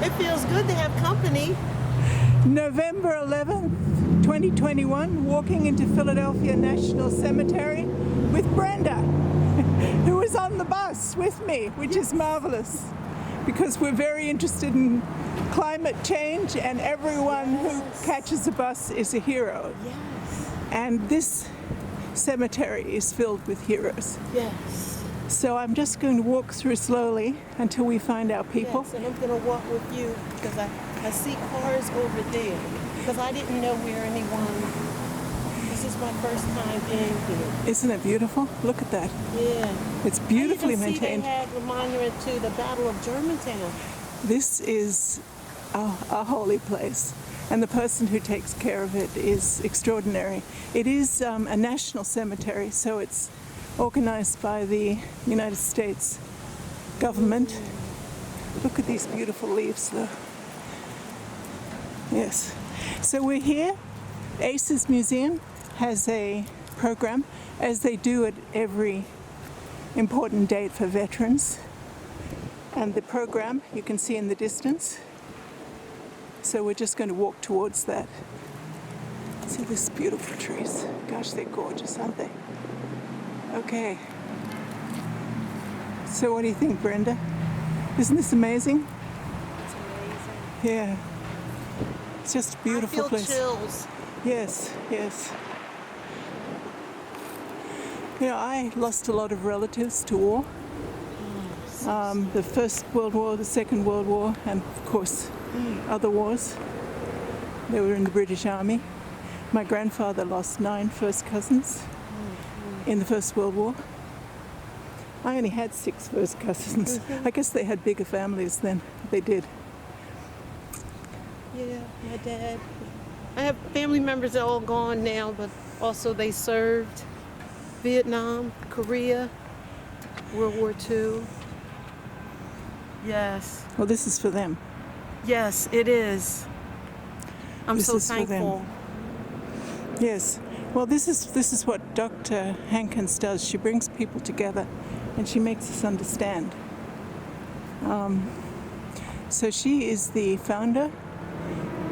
It feels good to have company. November 11th, 2021, walking into Philadelphia National Cemetery with Brenda, who was on the bus with me, which is marvelous because we're very interested in climate change and everyone who catches a bus is a hero. Yes. And this cemetery is filled with heroes. Yes. So I'm just going to walk through slowly until we find our people. Yes, and I'm going to walk with you because I see cars over there because I didn't know where anyone. This is my first time being here. Isn't it beautiful? Look at that. Yeah. It's beautifully maintained. They had a monument to the Battle of Germantown. This is a holy place, and the person who takes care of it is extraordinary. It is a national cemetery, so it's organized by the United States government. Look at these beautiful leaves though. Yes. So we're here. ACE's Museum has a program, as they do at every important date for veterans. And the program you can see in the distance. So we're just going to walk towards that. See these beautiful trees. Gosh, they're gorgeous, aren't they? Okay. So what do you think, Brenda? Isn't this amazing? It's amazing. Yeah. It's just a beautiful I feel place. chills. Yes, yes. You know, I lost a lot of relatives to war. The First World War, the Second World War, and of course other wars. They were in the British Army. My grandfather lost 9 first cousins in the First World War. I only had 6 first cousins. I guess they had bigger families then. They did. Yeah, my dad. I have family members that are all gone now, but also they served Vietnam, Korea, World War II. Yes. Well, this is for them. Yes, it is. I'm This so is for them. thankful. Yes. Well, this is what Dr. Hankins does. She brings people together and she makes us understand. So she is the founder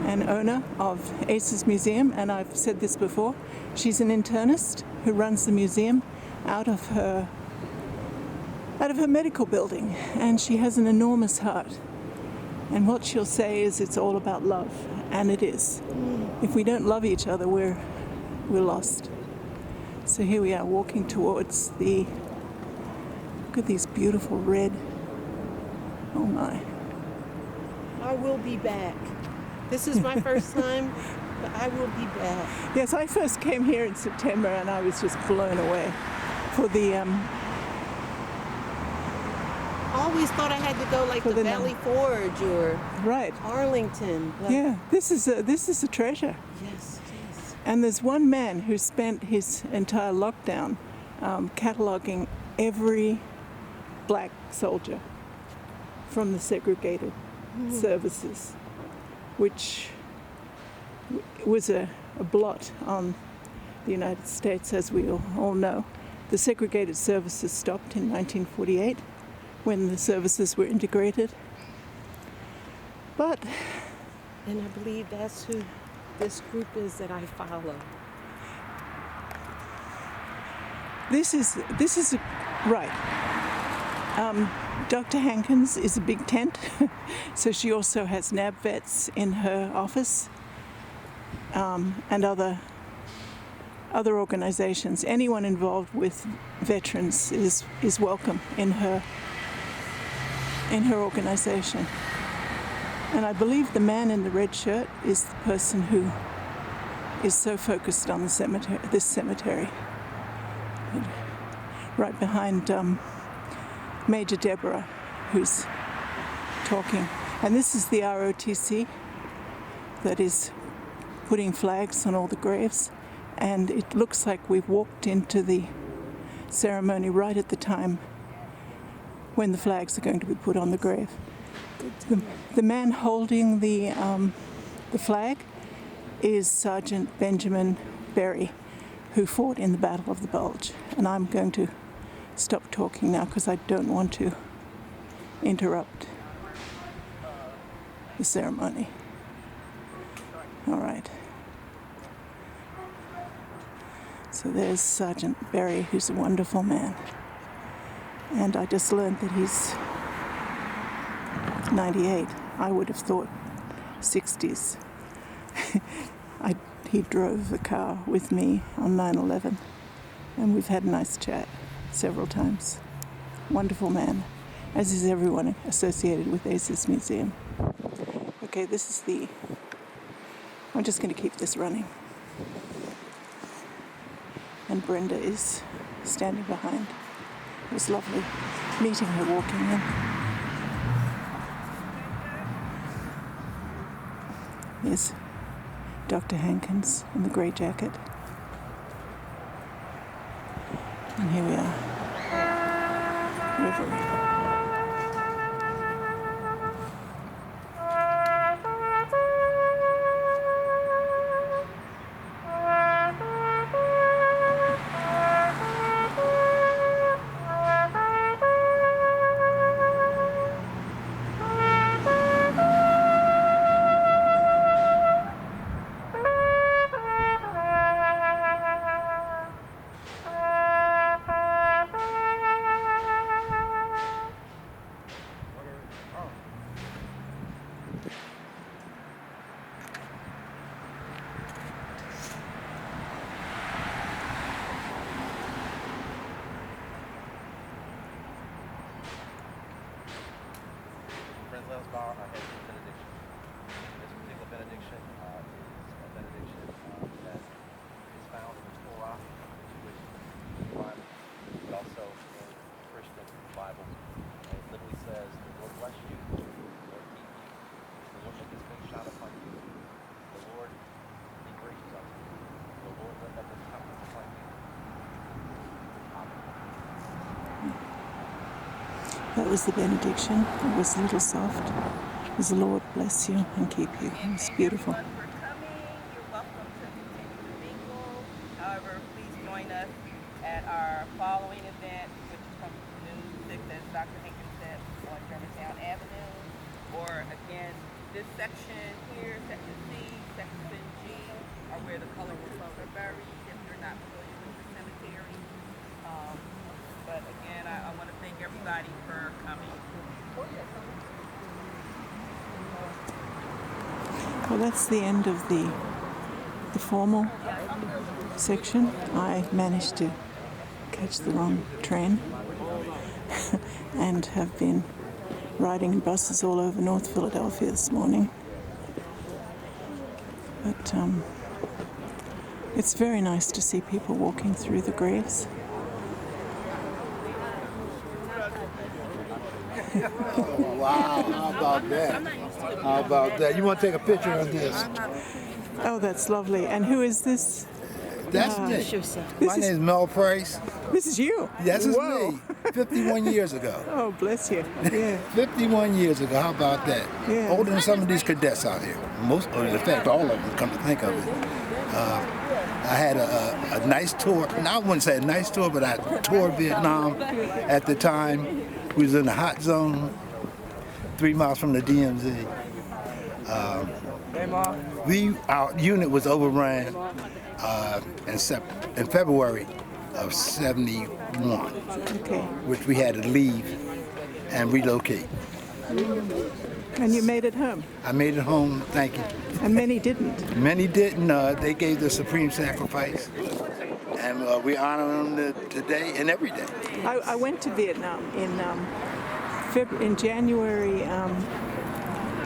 and owner of ACE's Museum, and I've said this before. She's an internist who runs the museum out of her medical building, and she has an enormous heart. And what she'll say is it's all about love, and it is. If we don't love each other, we're lost. So here we are walking towards look at these beautiful red, oh my. I will be back. This is my first time, but I will be back. Yes, I first came here in September and I was just blown away for the I always thought I had to go like For the the Valley Forge or right. Arlington. But Yeah, this is a treasure. Yes, yes. And there's one man who spent his entire lockdown cataloging every black soldier from the segregated services, which was a blot on the United States, as we all know. The segregated services stopped in 1948 when the services were integrated. But And I believe that's who this group is that I follow. this is right. Dr. Hankins is a big tent, so she also has NAB vets in her office, and other organizations. Anyone involved with veterans is welcome in her organization. And I believe the man in the red shirt is the person who is so focused on this cemetery. Right behind Major Deborah, who's talking. And this is the ROTC that is putting flags on all the graves. And it looks like we've walked into the ceremony right at the time when the flags are going to be put on the grave. The man holding the flag is Sergeant Benjamin Berry, who fought in the Battle of the Bulge. And I'm going to stop talking now because I don't want to interrupt. the ceremony. All right. So there's Sergeant Berry, who's a wonderful man. And I just learned that he's 98. I would have thought 60s. He drove the car with me on 9/11, and we've had a nice chat several times. Wonderful man, as is everyone associated with ACES Museum. Okay, this is I'm just going to keep this running. And Brenda is standing behind. It was lovely meeting her walking in. Here's Dr. Hankins in the grey jacket. And here we are. Reverie. Bar, I had a benediction. This particular benediction is a benediction that is found in the Torah, which is the Bible, but also in the Christian Bible. And it literally says, "The Lord bless you, the Lord keep you, the Lord make his face shine upon you, the Lord be gracious unto you, the Lord lift up his countenance upon you." Amen. That was the benediction. It was a little soft. It was, "The Lord bless you and keep you." It was beautiful. Thank you everyone for coming. You're welcome to continue to mingle. However, please join us at our following event, which is from noon to 6, as Dr. Hankins said, on Germantown Avenue. Or again, this section here, section C, section G, are where the colorful clothes are buried, if you're not familiar with the cemetery. But again, I want to thank everybody for coming. Well, that's the end of the formal section. I managed to catch the wrong train and have been riding buses all over North Philadelphia this morning. But it's very nice to see people walking through the graves. Oh, wow, how about that? How about that? You want to take a picture of this? Oh, that's lovely. And who is this? That's me. My name is Mel Price. This is you? Yes, it's Whoa. me. 51 years ago. Oh, bless you. Yeah. 51 years ago. How about that? Yeah. Older than some of these cadets out here. Most, or in fact, all of them, come to think of it. I had a nice tour. Now, I wouldn't say a nice tour, but I toured Vietnam at the time. We was in the hot zone, 3 miles from the DMZ. Our unit was overrun in February of '71, Okay. which we had to leave and relocate. And you made it home. I made it home, thank you. And many didn't. Many didn't. They gave the supreme sacrifice, and we honor them today and every day. I went to Vietnam in January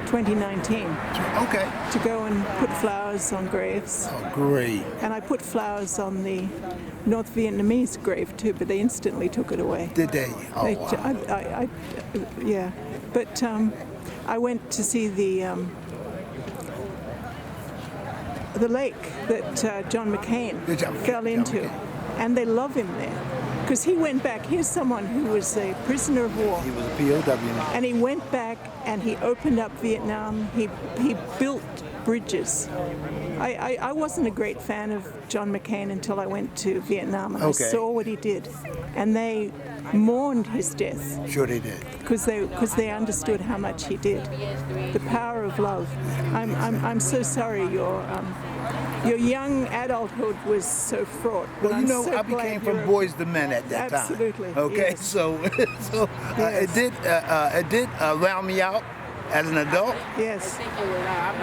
2019 Okay. to go and put flowers on graves. Oh, great. And I put flowers on the North Vietnamese grave too, but they instantly took it away. Did they? Oh, They- wow. Yeah. But I went to see the lake that John McCain fell into, and they love him there because he went back. Here's someone who was a prisoner of war, He was a POW. and he went back and he opened up Vietnam. He built bridges. I wasn't a great fan of John McCain until I went to Vietnam and I Okay. saw what he did, and they mourned his death Sure they did. because they understood how much he did. The power of love. I'm so sorry your young adulthood was so fraught. But Well, you know, I'm so I glad became from you're- Boys to Men at that Absolutely, time. Okay, yes. so Yes. it did round me out as an adult, Yes.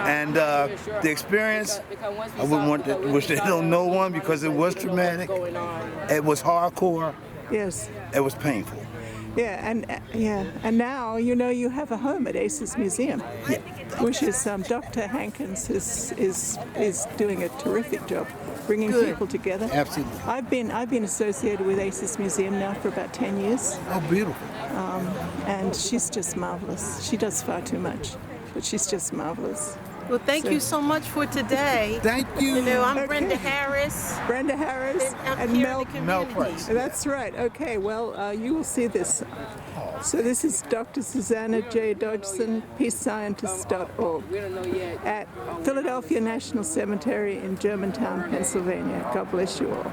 and the experience. I wouldn't want to wish they don't know one because it was traumatic. It was hardcore. Yes. It was painful. And now you have a home at Ace's Museum, which is Dr. Hankins is doing a terrific job bringing Good. people together. Absolutely. I've been associated with Ace's Museum now for about 10 years, Oh, beautiful. and she's just marvelous. She does far too much, but she's just marvelous. Well, thank you so much for today. Thank you. You know, I'm Okay. Brenda Harris. Brenda Harris I'm and here Mel. in the Mel community. Price. That's right. Okay. Well, you will see this. So this is Dr. Susanna J. Dodgson, peacescientist.org, at Philadelphia National Cemetery in Germantown, Pennsylvania. God bless you all.